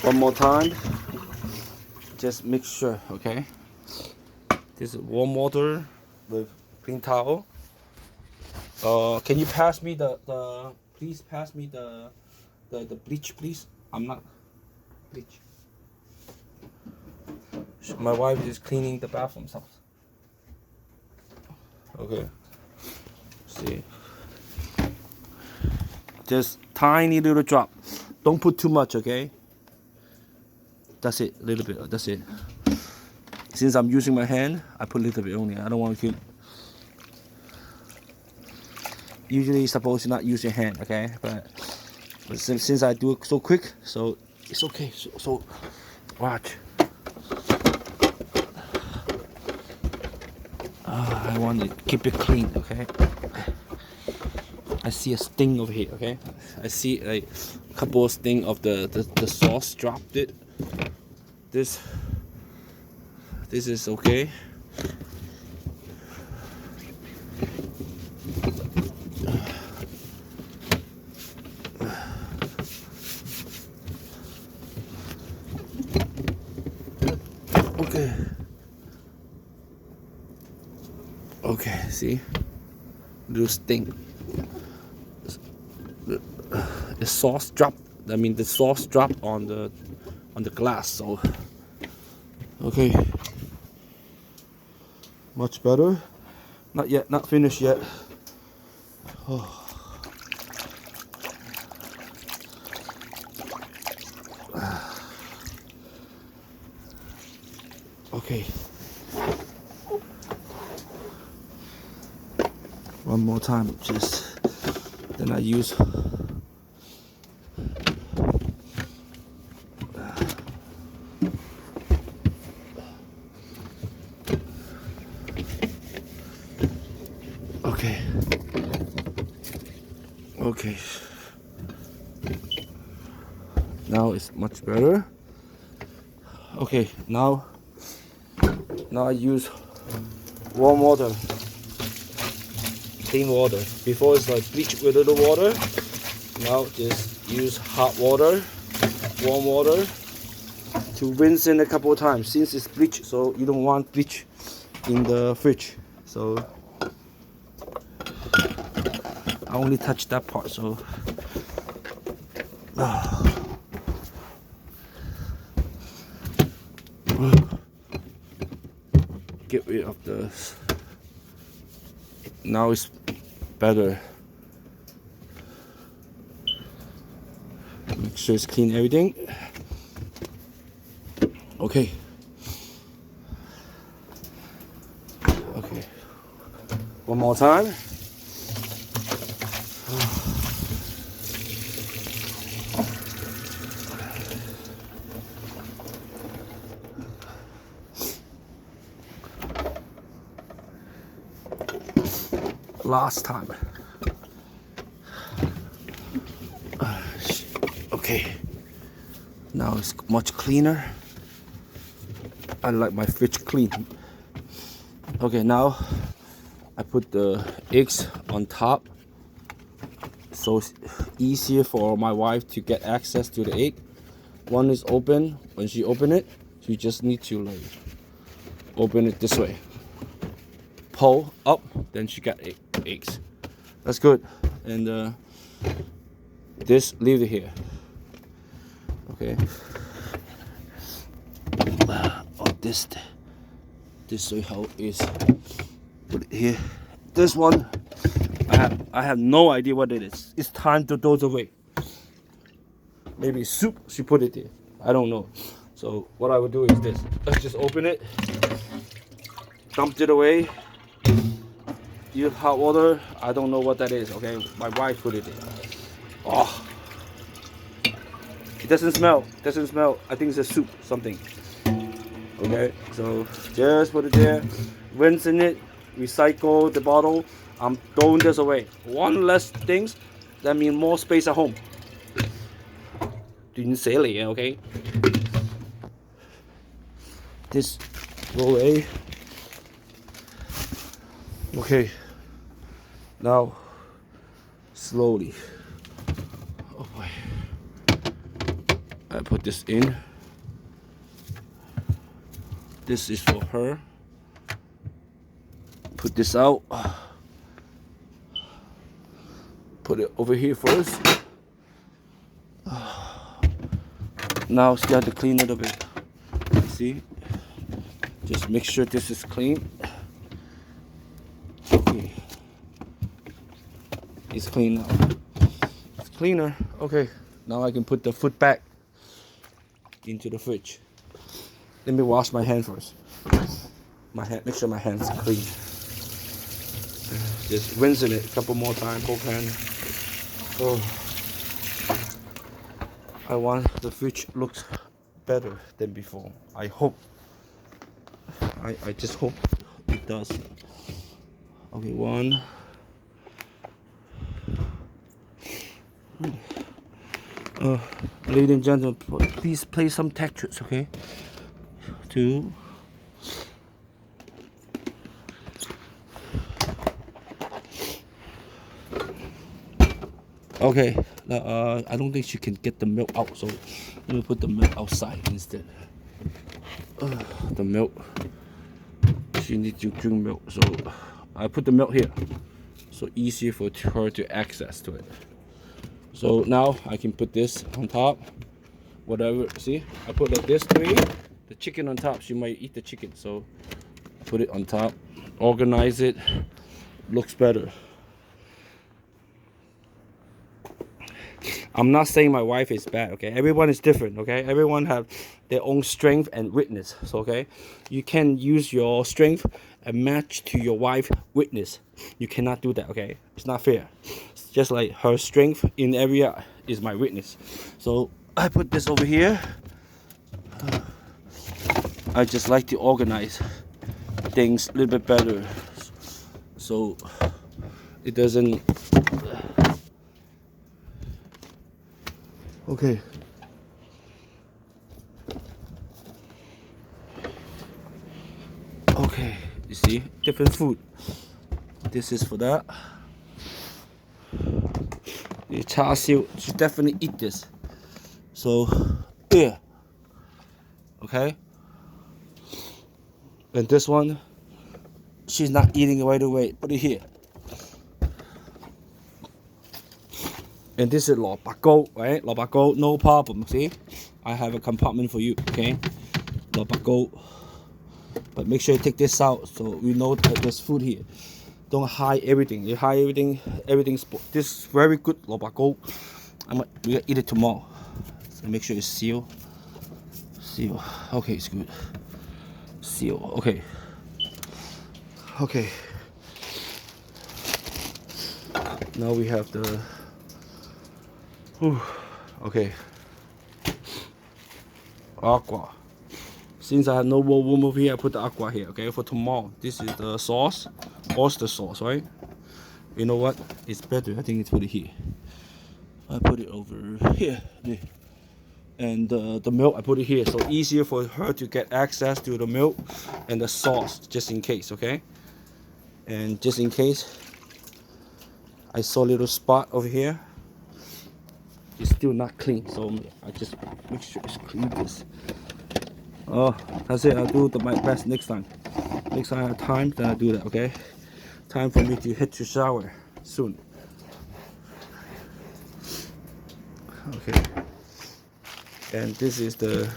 One more time. Just make sure, okay? This is warm water with clean towel. Can you pass me please pass me the bleach, please? I'm not bleach. My wife is cleaning the bathroom house. Okay. See. Just tiny little drop. Don't put too much, okay? That's it, a little bit. That's it. Since I'm using my hand, I put a little bit only. I don't want to keep. Usually, you're supposed to not use your hand, okay? But since I do it so quick, so it's okay. So watch. I want to keep it clean, okay? I see a sting over here, okay? I see a couple of sting of the sauce dropped it. This is okay. Okay. Okay, see? Little sting. The sauce dropped. I mean, the sauce dropped on the glass. So, okay, much better. Not yet. Not finished yet. Oh. Okay. One more time, just then I use. Okay. Okay. Now it's much better. Okay, now I use warm water, clean water. Before it's like bleach with a little water. Now just use hot water, warm water to rinse in a couple of times. Since it's bleach, so you don't want bleach in the fridge. So I only touch that part. So get rid of the. Now it's better. Make sure it's clean everything. Okay. Okay. One more time. Last time. Okay. Now it's much cleaner. I like my fridge clean. Okay, now I put the eggs on top, so it's easier for my wife to get access to the egg. One is open. When she open it, she just need to like open it this way, pull up, then she got eggs. That's good. And this, leave it here. Okay. This is how it is. Put it here. This one, I have no idea what it is. It's time to throw it away. Maybe soup. She put it there. I don't know. So what I would do is this. Let's just open it. Dumped it away. Use hot water. I don't know what that is. Okay, my wife put it there. Oh, it doesn't smell. Doesn't smell. I think it's a soup. Something. Okay, so just put it there, rinse in it, recycle the bottle. I'm throwing this away. One less things, that means more space at home. Didn't say it, okay? This go away. Okay, now slowly. Oh boy. I put this in. This is for her. Put this out. Put it over here first. Now she got to clean it a bit. See? Just make sure this is clean. Okay. It's clean now. It's cleaner. Okay. Now I can put the food back into the fridge. Let me wash my hand first. Make sure my hands are clean. Just rinsing it a couple more times, both hands. Oh. I want the fridge looks better than before. I hope. I just hope it does. Okay, one. Ladies and gentlemen, please play some textures, okay? 2. Okay, I don't think she can get the milk out, so let me put the milk outside instead. The milk, she needs to drink milk, so I put the milk here, so easier for her to access to it. So now I can put this on top, whatever. See, I put like this three, the chicken on top. She might eat the chicken, so put it on top, organize it, looks better. I'm not saying my wife is bad, okay? Everyone is different, okay? Everyone have their own strength and weakness, so, okay? You can use your strength and match to your wife's weakness. You cannot do that, okay? It's not fair. It's just like her strength in area is my weakness. So I put this over here. I just like to organize things a little bit better, so it doesn't. Okay. Okay, you see, different food. This is for that. The char siu, she definitely eat this. So, yeah. Okay. And this one, she's not eating it right away. Put it here. And this is lò bạc gao, right? Lò bạc gao, no problem. See, I have a compartment for you. Okay, lò bạc gao. But make sure you take this out so we know that there's food here. Don't hide everything. You hide everything, everything's. This is very good lò bạc gao. We're gonna eat it tomorrow. So make sure it's sealed. Seal. Okay, it's good. Seal. Okay. Okay. Now we have the. Okay. Aqua. Since I have no more room over here, I put the aqua here. Okay, for tomorrow. This is the sauce, oyster sauce, right? You know what? It's better. I think it's put it here. I put it over here. And the milk, I put it here, so easier for her to get access to the milk and the sauce, just in case. Okay. And just in case, I saw a little spot over here. It's still not clean, so I just make sure it's clean. This. Oh, that's it. I'll do my best next time. Next time I have time, then I'll do that. Okay. Time for me to hit the shower soon. Okay. And this is the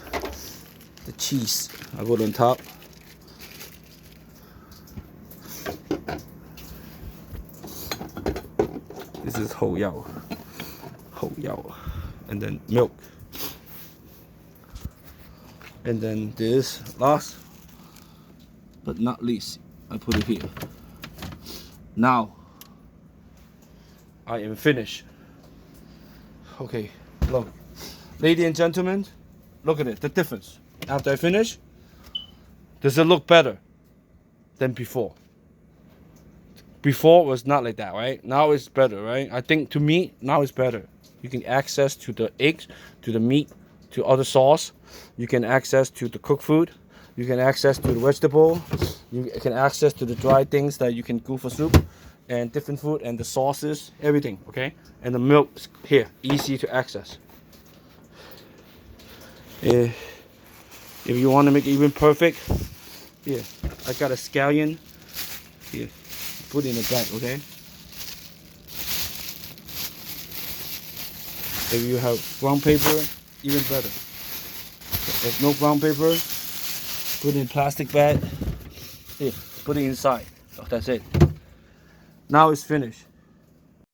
cheese. I put on top. This is Hou Yao. And then milk. And then this last but not least, I put it here. Now I am finished. Okay, look. Ladies and gentlemen, look at it, the difference. After I finish, does it look better than before? Before was not like that, right? Now it's better, right? I think to me, now it's better. You can access to the eggs, to the meat, to other sauce. You can access to the cooked food. You can access to the vegetable. You can access to the dry things that you can do for soup, and different food and the sauces, everything, okay? And the milk is here, easy to access. If you want to make it even perfect, here, I got a scallion. Here, put it in the back, okay? If you have brown paper, even better. If no brown paper, put in plastic bag. Here, put it inside. Oh, that's it. Now it's finished.